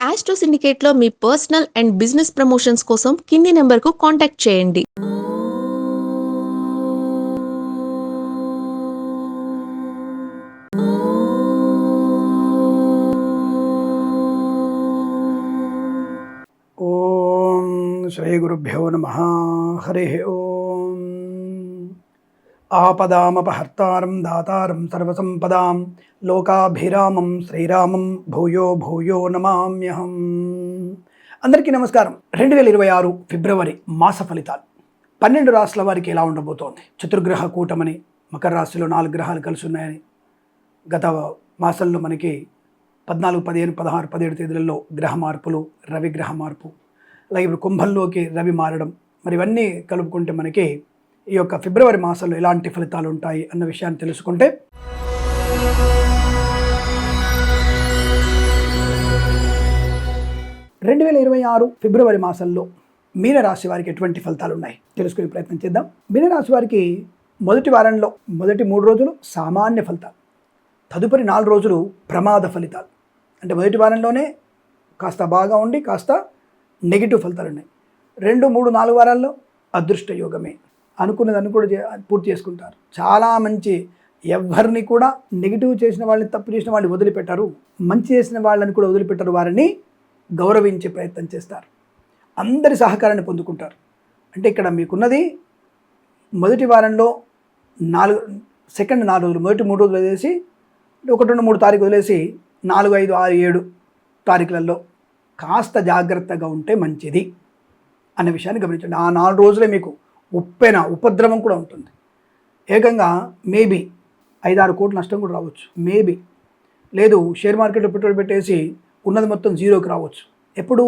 Astro సిండికేట్‌లో మీ personal and business promotions కోసం కింది నంబర్‌కు కాంటాక్ట్ చేయండి. ఓం శ్రీ గురుభ్యో నమ. హరి ఓం. ఆపదామపహర్తారం దాతారం సర్వసంపదాం లోకాభిరామం శ్రీరామం భూయో భూయో నమామ్యహం. అందరికీ నమస్కారం. 2026 ఫిబ్రవరి మాస ఫలితాలు 12 రాశుల వారికి ఎలా ఉండబోతోంది? చతుర్గ్రహ కూటమని మకర రాశిలో 4 గ్రహాలు కలిసి ఉన్నాయని గత మాసంలో మనకి 14, 15, 16, 17 తేదీలలో గ్రహ మార్పులు, రవి గ్రహ మార్పు, అలాగే ఇప్పుడు కుంభంలోకి రవి మారడం, మరి ఇవన్నీ కలుపుకుంటే మనకి ఈ యొక్క ఫిబ్రవరి మాసంలో ఎలాంటి ఫలితాలు ఉంటాయి అన్న విషయాన్ని తెలుసుకుంటే, 2026 ఫిబ్రవరి మాసంలో మీనరాశి వారికి ఎటువంటి ఫలితాలు ఉన్నాయి తెలుసుకునే ప్రయత్నం చేద్దాం. మీనరాశి వారికి మొదటి వారంలో మొదటి 3 రోజులు సామాన్య ఫలితాలు, తదుపరి 4 రోజులు ప్రమాద ఫలితాలు. అంటే మొదటి వారంలోనే కాస్త బాగా ఉండి కాస్త నెగిటివ్ ఫలితాలు ఉన్నాయి. 2, 3, 4 వారాల్లో అదృష్ట యోగమే, అనుకున్నదాన్ని కూడా పూర్తి చేసుకుంటారు. చాలా మంచి, ఎవరిని కూడా నెగిటివ్ చేసిన వాళ్ళని, తప్పు చేసిన వాళ్ళని వదిలిపెట్టారు, మంచి చేసిన వాళ్ళని కూడా వదిలిపెట్టారు. వారిని గౌరవించే ప్రయత్నం చేస్తారు, అందరి సహకారాన్ని పొందుకుంటారు. అంటే ఇక్కడ మీకున్నది మొదటి వారంలో 4 రోజులు, మొదటి 3 రోజులు వదిలేసి 1, 2, 3 తారీఖు వదిలేసి 4, 5, 6, 7 తారీఖులలో కాస్త జాగ్రత్తగా ఉంటే మంచిది అనే విషయాన్ని గమనించండి. ఆ 4 రోజులే మీకు ఉపద్రవం కూడా ఉంటుంది. ఏకంగా మేబీ 5-6 కోట్ల నష్టం కూడా రావచ్చు. మేబీ లేదు, షేర్ మార్కెట్లో పెట్టుబడి పెట్టేసి ఉన్నది మొత్తం జీరోకి రావచ్చు. ఎప్పుడు?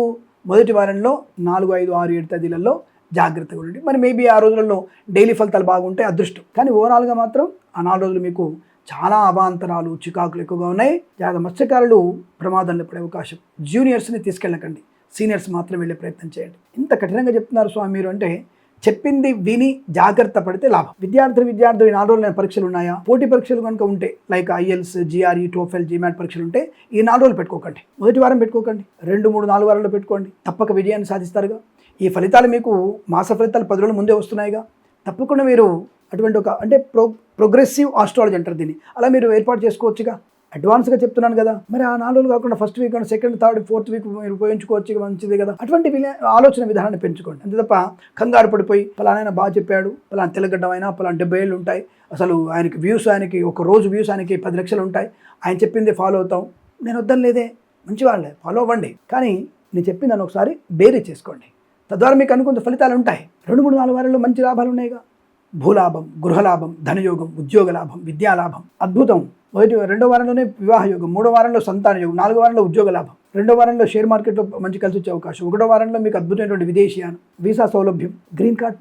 మొదటి వారంలో 4, 5, 6, 7 తేదీలలో జాగ్రత్తగా ఉండండి. మరి మేబీ ఆ రోజులలో డైలీ ఫలితాలు బాగుంటే అదృష్టం. కానీ ఓవరాల్గా మాత్రం ఆ 4 రోజులు మీకు చాలా అవాంతరాలు, చికాకులు ఎక్కువగా ఉన్నాయి. జాగ్రత్త, మత్స్యకారులు ప్రమాదంలో పడే అవకాశం. జూనియర్స్ని తీసుకెళ్ళకండి, సీనియర్స్ మాత్రం వెళ్ళే ప్రయత్నం చేయండి. ఇంత కఠినంగా చెప్తున్నారు స్వామి మీరు అంటే, చెప్పింది విని జాగ్రత్త పడితే లాభం. విద్యార్థులు 4 రోజులైన పరీక్షలు ఉన్నాయా? పోటీ పరీక్షలు కనుక ఉంటే, like IELTS, GRE, TOEFL, GMAT పరీక్షలు ఉంటే ఈ 4 రోజులు పెట్టుకోకండి, మొదటి వారం పెట్టుకోకండి, 2, 3, 4 వారాల్లో పెట్టుకోండి. తప్పక విజయాన్ని సాధిస్తారుగా. ఈ ఫలితాలు మీకు మాస ఫలితాలు 10 రోజుల ముందే వస్తున్నాయిగా. తప్పకుండా మీరు అటువంటి ఒక అంటే ప్రోగ్రెసివ్ ఆస్ట్రాలజీ అంటారు దీన్ని, అలా మీరు ఏర్పాటు చేసుకోవచ్చుగా. అడ్వాన్స్గా చెప్తున్నాను కదా, మరి ఆ 4 రోజులు కాకుండా first week, second, third, fourth week మీరు ఉపయోగించుకోవచ్చు, మంచిది కదా. అటువంటి ఆలోచన విధానాన్ని పెంచుకోండి. అంతే తప్ప కంగారు పడిపోయి ఫలానా బాగా చెప్పాడు, ఫలానా తెల్లగడ్డం అయినా ఫలానా 70 ఏళ్ళు ఉంటాయి, అసలు ఆయనకి వ్యూస్, ఆయనకి ఒక రోజు వ్యూస్ ఆయనకి 10 లక్షలు ఉంటాయి, ఆయన చెప్పింది ఫాలో అవుతాం, నేను వద్దని లేదే, మంచి వాళ్ళే ఫాలో అవ్వండి. కానీ నేను చెప్పిందని ఒకసారి బేరీ చేసుకోండి, తద్వారా మీకు అనుకున్న ఫలితాలు ఉంటాయి. 2, 3, 4 వారాల్లో మంచి లాభాలు ఉన్నాయిగా. భూలాభం, గృహలాభం, ధనయోగం, ఉద్యోగ లాభం, విద్యాలాభం అద్భుతం. 2వ వారంలోనే వివాహ యోగం, 3వ వారంలో సంతాన యోగం, 4వ వారంలో ఉద్యోగ లాభం, 2వ వారంలో షేర్ మార్కెట్లో మంచి కలిసి వచ్చే అవకాశం, 1వ వారంలో మీకు అద్భుతమైనటువంటి విదేశీయానం, వీసా సౌలభ్యం, గ్రీన్ కార్డ్,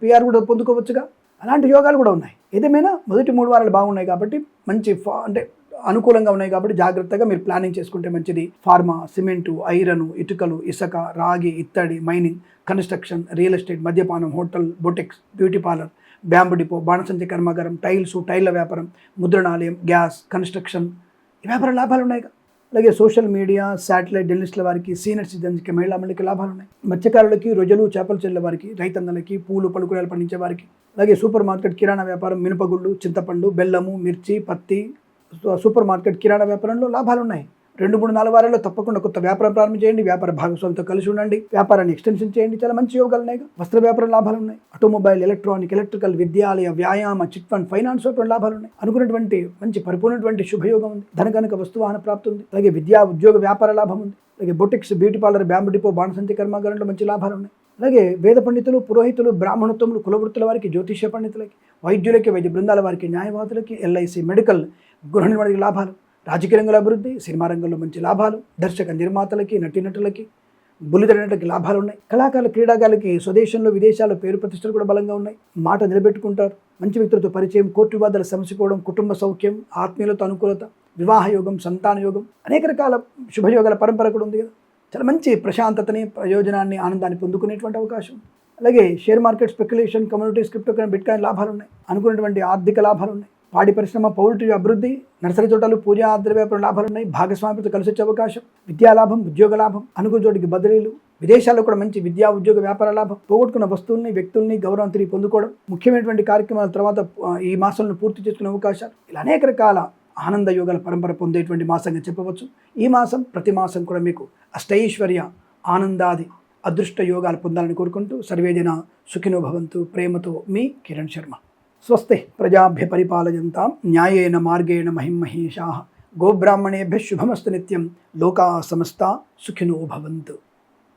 పిఆర్ కూడా పొందుకోవచ్చుగా. అలాంటి యోగాలు కూడా ఉన్నాయి. ఏదేమైనా మొదటి 3 వారాలు బాగున్నాయి కాబట్టి, మంచి అంటే అనుకూలంగా ఉన్నాయి కాబట్టి జాగ్రత్తగా మీరు ప్లానింగ్ చేసుకుంటే మంచిది. ఫార్మా, సిమెంటు, ఐరన్, ఇటుకలు, ఇసుక, రాగి, ఇత్తడి, మైనింగ్, కన్స్ట్రక్షన్, రియల్ ఎస్టేట్, మద్యపానం, hotel, boutiques, beauty parlour, bamboo depot, బాణసంచ కర్మాగారం, టైళ్ళ వ్యాపారం, ముద్రణాలయం, గ్యాస్, కన్స్ట్రక్షన్, ఈ వ్యాపార లాభాలు ఉన్నాయి. అలాగే సోషల్ మీడియా, శాటిలైట్, జర్నలిస్టుల వారికి, సీనియర్ సిటిజన్స్కి, మహిళా మండలికి లాభాలు ఉన్నాయి. మత్స్యకారులకి, రొయ్యలు, చేపలు చెల్లె వారికి, రైతన్నలకి, పూలు పలుకురాలు పండించే వారికి, అలాగే సూపర్ మార్కెట్, కిరాణా వ్యాపారం, మినపగుళ్ళు, చింతపండు, బెల్లము, మిర్చి, పత్తి, సూపర్ మార్కెట్, కిరాణా వ్యాపారంలో లాభాలు ఉన్నాయి. 2, 3, 4 వారాల్లో తప్పకుండా కొత్త వ్యాపారం ప్రారంభించేయండి. వ్యాపార భాగస్వామితో కలిసి ఉండండి, వ్యాపారాన్ని ఎక్స్టెన్షన్ చేయండి. చాలా మంచి యోగాలు ఉన్నాయి. వస్త్ర వ్యాపారం లాభాలు ఉన్నాయి. ఆటోమొబైల్, ఎలక్ట్రానిక్, ఎలక్ట్రికల్, విద్యాలయ, వ్యాయామ, చిట్ ఫండ్, ఫైనాన్స్ లాభాలు ఉన్నాయి. అనుకున్నటువంటి మంచి పరిపూర్ణటువంటి శుభయోగం ఉంది. ధనకనక వస్తువాహన ప్రాప్తి ఉంది. అలాగే విద్యా, ఉద్యోగ, వ్యాపార లాభం ఉంది. అలాగే boutiques, beauty parlour, bamboo depot, బాణసంచ కర్మాగారంలో మంచి లాభాలు ఉన్నాయి. అలాగే వేద పండితులు, పురోహితులు, బ్రాహ్మణత్వములు, కులవృత్తుల వారికి, జ్యోతిష్య పండితులకి, వైద్యులకి, వైద్య బృందాల వారికి, న్యాయవాదులకి, ఎల్ఐసి, మెడికల్, గృహ నిర్మాణ లాభాలు, రాజకీయ రంగంలో అభివృద్ధి, సినిమా రంగంలో మంచి లాభాలు, దర్శక నిర్మాతలకి, నటీనటులకి, బుల్లితెరనటులకి లాభాలు ఉన్నాయి. కళాకారులు, క్రీడాకారులకి స్వదేశంలో, విదేశాల్లో పేరు ప్రతిష్టలు కూడా బలంగా ఉన్నాయి. మాట నిలబెట్టుకుంటారు. మంచి వ్యక్తులతో పరిచయం, కోర్టు వివాదాలు సమసిపోవడం, కుటుంబ సౌఖ్యం, ఆత్మీయులతో అనుకూలత, వివాహ యోగం, సంతాన యోగం, అనేక రకాల శుభయోగాల పరంపర కూడా ఉంది కదా. చాలా మంచి ప్రశాంతతని, ప్రయోజనాన్ని, ఆనందాన్ని పొందుకునేటువంటి అవకాశం. అలాగే share market, speculation, communities, crypto, bitcoin లాభాలు ఉన్నాయి. అనుకున్నటువంటి ఆర్థిక లాభాలు ఉన్నాయి. పాడి పరిశ్రమ, పౌల్ట్రీ అభివృద్ధి, నర్సరీ తోటలు, పూజా ద్రవ్యాపార లాభాలు ఉన్నాయి. భాగస్వామితో కలిసి వచ్చే అవకాశం, విద్యా లాభం, ఉద్యోగ లాభం, అనుకున్న చోటికి బదిలీలు, విదేశాల్లో కూడా మంచి విద్యా ఉద్యోగ వ్యాపార లాభం, పోగొట్టుకున్న వస్తువుల్ని, వ్యక్తుల్ని గౌరవం తిరిగి పొందుకోవడం, ముఖ్యమైనటువంటి కార్యక్రమాల తర్వాత ఈ మాసంలో పూర్తి చేసుకునే అవకాశాలు, ఇలా అనేక రకాల ఆనంద యోగాల పరంపర పొందేటువంటి మాసంగా చెప్పవచ్చు. ఈ మాసం ప్రతి మాసం కూడా మీకు అష్టైశ్వర్య, ఆనందాది, అదృష్ట యోగాలు పొందాలని కోరుకుంటూ సర్వేజన సుఖినో భవంతు. ప్రేమతో మీ కిరణ్ శర్మ. స్వస్తి ప్రజాభ్య పరిపాలయంతాం న్యాయేన మార్గేణ మహిమహేషాః. గోబ్రాహ్మణేభ్యः శుభమస్తు నిత్యం. లోకా సమస్తా సుఖినో భవంతు.